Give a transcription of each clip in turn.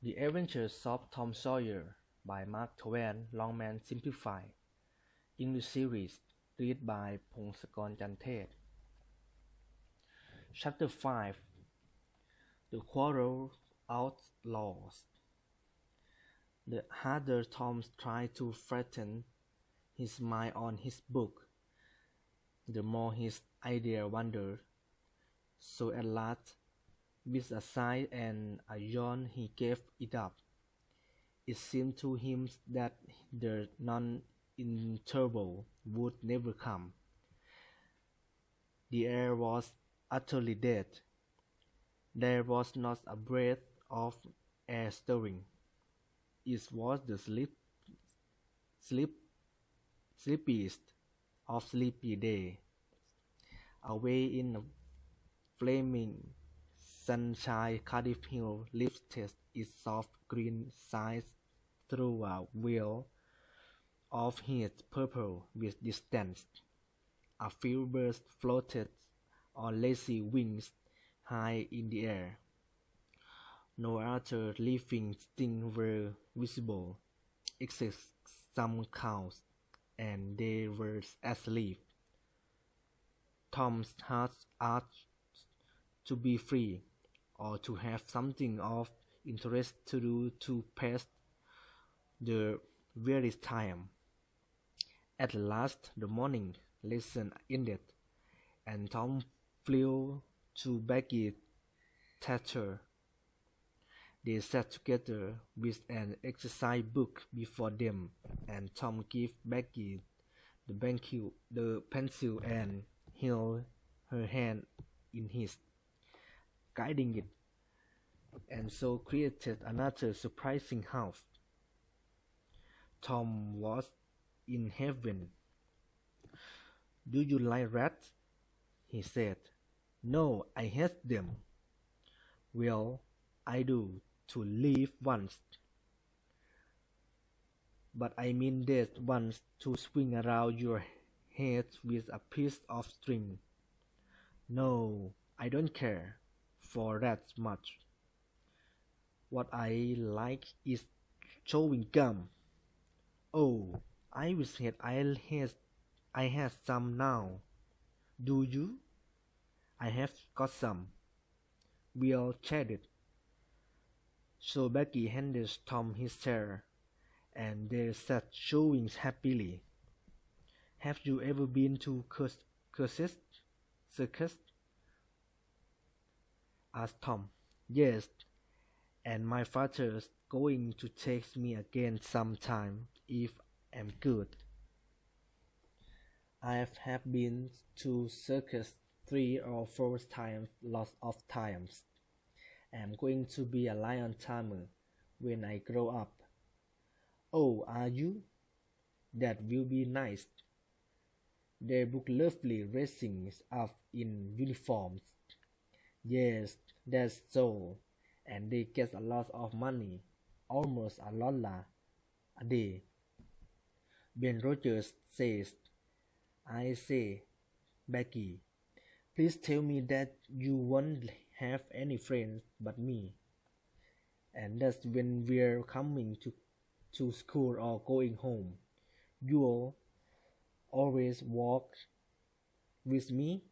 The Adventures of Tom Sawyer by Mark Twain Longman Simplified English Series Read by พงศกร จันเทศ Chapter 5 The Quarrel Outlaws The harder Tom tried to flatten his mind on his book, the more his idea wandered. So at last, with a sigh and a yawn he gave it up. It seemed to him that the non-interval would never come. The air was utterly dead. There was not a breath of air stirring. It was the sleepiest of sleepy days. Away in the flaming sunshine, Cardiff Hill lifted its soft green sides through a veil of heat purple with distance. A few birds floated on lazy wings high in the air. No other living things were visible, except some cows, and they were asleep. Tom's heart ached to be free, or to have something of interest to do to pass the weary time. At last the morning lesson ended, and Tom flew to Becky's theatre. They sat together with an exercise book before them, and Tom gave Becky the pencil and held her hand in his, guiding it, and so created another surprising house. Tom was in heaven. "Do you like rats?" he said. "No, I hate them." "Well, I do, to live once. But I mean that once to swing around your head with a piece of string. No, I don't care for rats much. What I like is chewing gum. Oh, I wish I had some now. Do you?" "I have got some." We'll chatted. So Becky handed Tom his chair, and they sat chewing happily. "Have you ever been to circus?" asked Tom. "Yes, and my father's going to take me again sometime if I'm good. I have been to circus 3 or 4 times, lots of times. I'm going to be a lion tamer when I grow up." "Oh, are you? That will be nice. They look lovely dressing up in uniforms." "Yes, that's so, and they get a lot of money, almost $1 a day." Ben Rogers says. "I say, Becky, please tell me that you won't have any friends but me, and that when we're coming to school or going home, you'll always walk with me,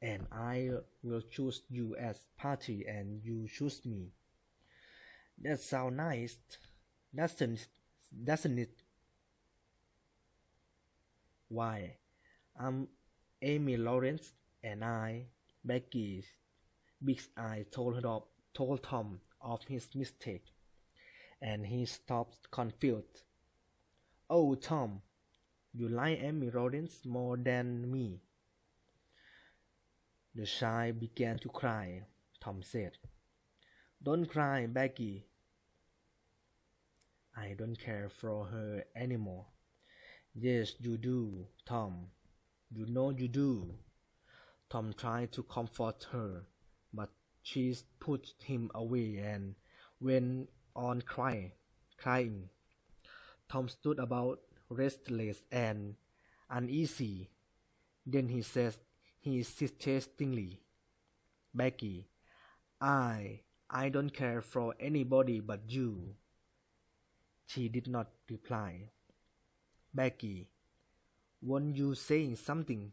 and I will choose you as party and you choose me. That sounds nice, doesn't it?" "Why, I'm Amy Lawrence, and Becky's big eye told Tom of his mistake, and he stopped confused. "Oh, Tom, you like Amy Lawrence more than me." "The child began to cry," Tom said. "Don't cry, Becky. I don't care for her anymore." "Yes, you do, Tom. You know you do." Tom tried to comfort her, but she pushed him away and went on crying. Tom stood about restless and uneasy. Then he said hesitatingly, "Becky, I I don't care for anybody but you. She did not reply. Becky, weren't you saying something?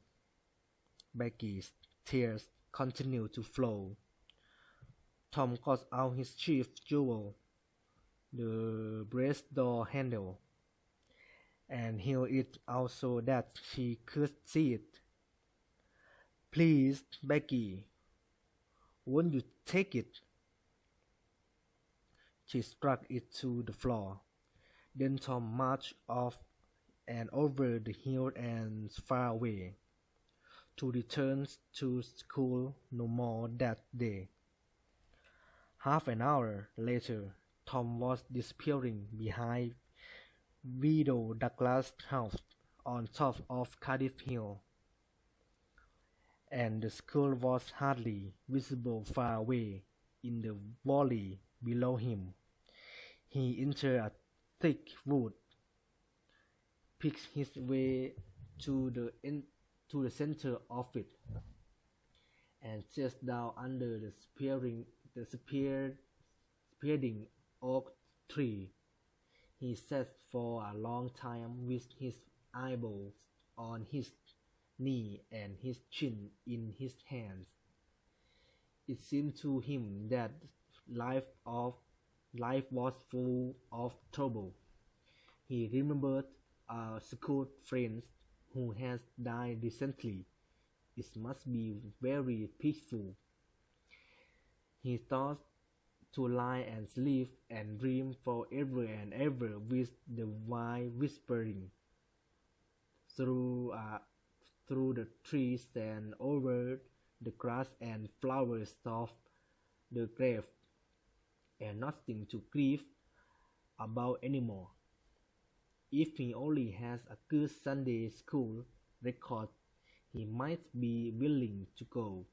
Becky's tears continued to flow. Tom got out his chief jewel, the brass door handle, and held it out so that she could see it. Please, Becky, won't you take it? She struck it to the floor. Then Tom marched off and over the hill and far away, to return to school no more that day. Half an hour later, Tom was disappearing behind Widow Douglas' house on top of Cardiff Hill, and the school was hardly visible far away in the valley below him. He entered a thick wood, picked his way to the center of it, and sat down under the spreading oak tree. He sat for a long time with his elbows on his knee and his chin in his hands. It seemed to him that life was full of trouble. He remembered a school friend who has died recently. It must be very peaceful. He thought to lie and sleep and dream forever and ever with the wind whispering through the trees and over the grass and flowers of the grave, and nothing to grieve about anymore. If he only has a good Sunday school record, he might be willing to go.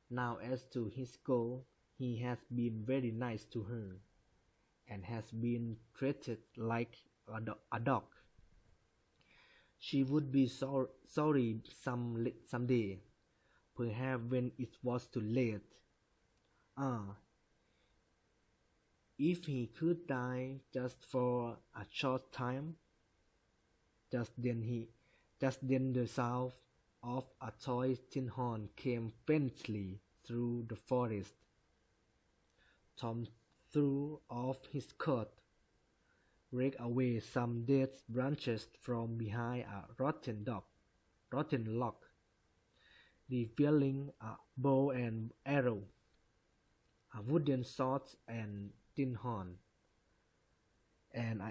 Now as to his girl, he has been very nice to her, and has been treated like a dog. She would be sorry someday, perhaps when it was too late. If he could die just for a short time. Just then the sound of a toy tin horn came faintly through the forest. Tom threw off his coat, raked away some dead branches from behind a rotten log, revealing a bow and arrow, a wooden sword and tin horn, and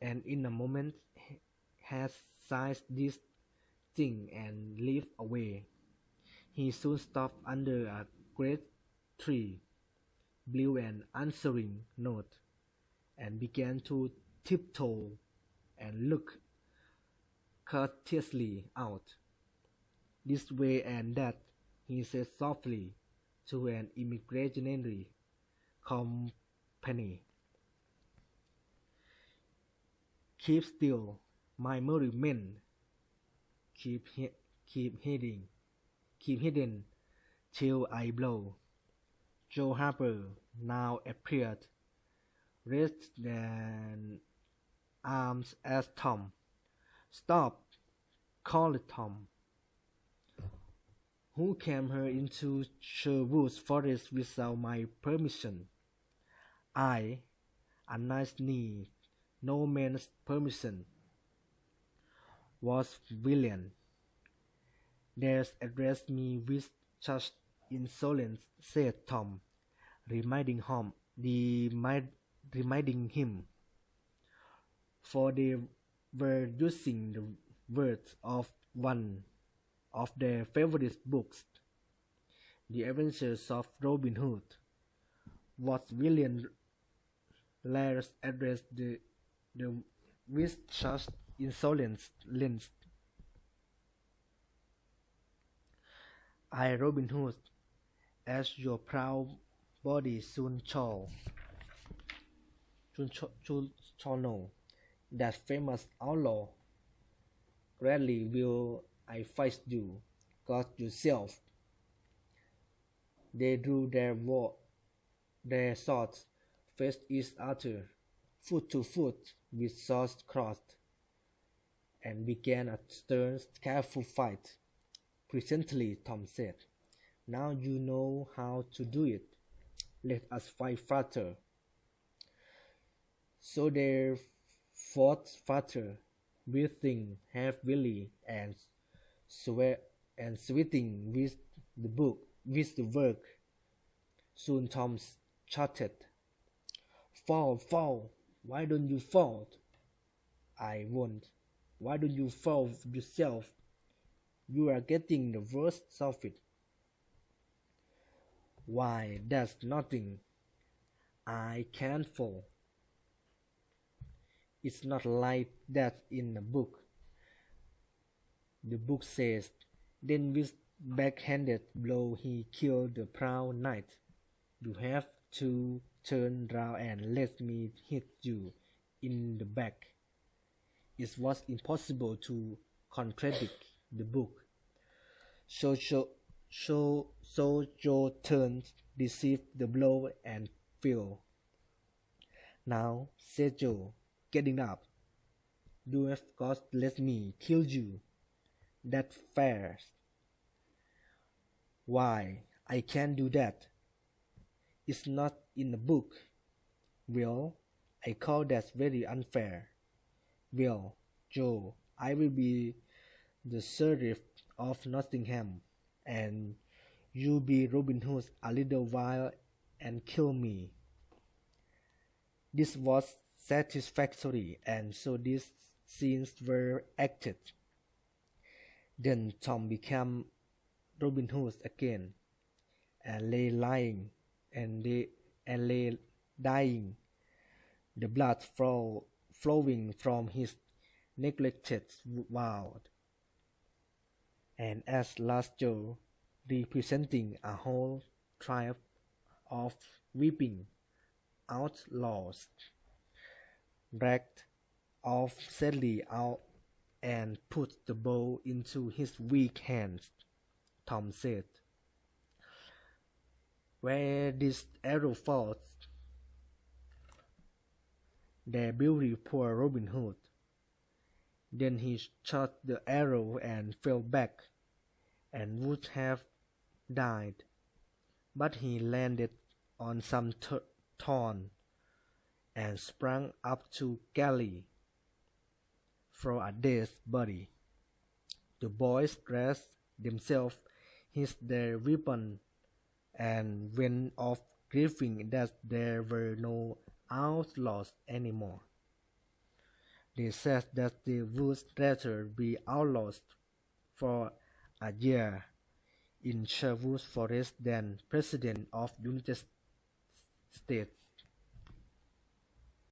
in a moment had seized this thing and leaped away. He soon stopped under a great tree, blew an answering note, and began to tiptoe and look courteously out. This way and that, he said softly to an imaginary company. Keep still, my merry men. Keep hidden till I blow. Joe Harper now appeared, raised an arms at Tom. Stop! Called Tom. Who came here into Sherwood Forest without my permission? I, a nice knee, no man's permission, was William. Dares address me with such insolence, said Tom, reminding him, for they were using the words of one of their favorite books, The Adventures of Robin Hood. Was William Lares addressed with such insolence? I, Robin Hood, as your proud body soon shall know, that famous outlaw. Gladly will I fight you, God yourself. They drew their swords, faced each other, foot to foot, with swords crossed, and began a stern, careful fight. Presently Tom said, "Now you know how to do it. Let us fight further." So they fought further, breathing heavily and sweating with the work. Soon Tom shouted, "Fall, fall! Why don't you fall?" "I won't." "Why don't you fall yourself? You are getting the worst of it." "Why, that's nothing. I can't fall." "It's not like that in the book." The book says, "Then with backhanded blow he killed the proud knight." "You have to turn round and let me hit you in the back." It was impossible to contradict the book. So Joe turned, received the blow, and fell. "Now," said Joe, getting up, "you have got to let me kill you. That's fair." "Why, I can't do that. It's not in the book." "Well, I call that very unfair." "Well, Joe, I will be the Sheriff of Nottingham, and you be Robin Hood a little while and kill me." This was satisfactory, and so these scenes were acted. Then Tom became Robin Hood again, and lay dying, the blood flowing from his neglected wound. And at last Joe, representing a whole tribe of weeping outlaws, dragged off sadly out and put the bow into his weak hands. Tom said, "Where this arrow falls, there beauty poor Robin Hood." Then he shot the arrow and fell back, and would have died, but he landed on some thorn, and sprang up to galley for a dead body. The boys dressed themselves, hid their weapons, and went off grieving that there were no outlaws anymore. They said that they would rather be outlaws for a year in Sherwood Forest than President of the United States.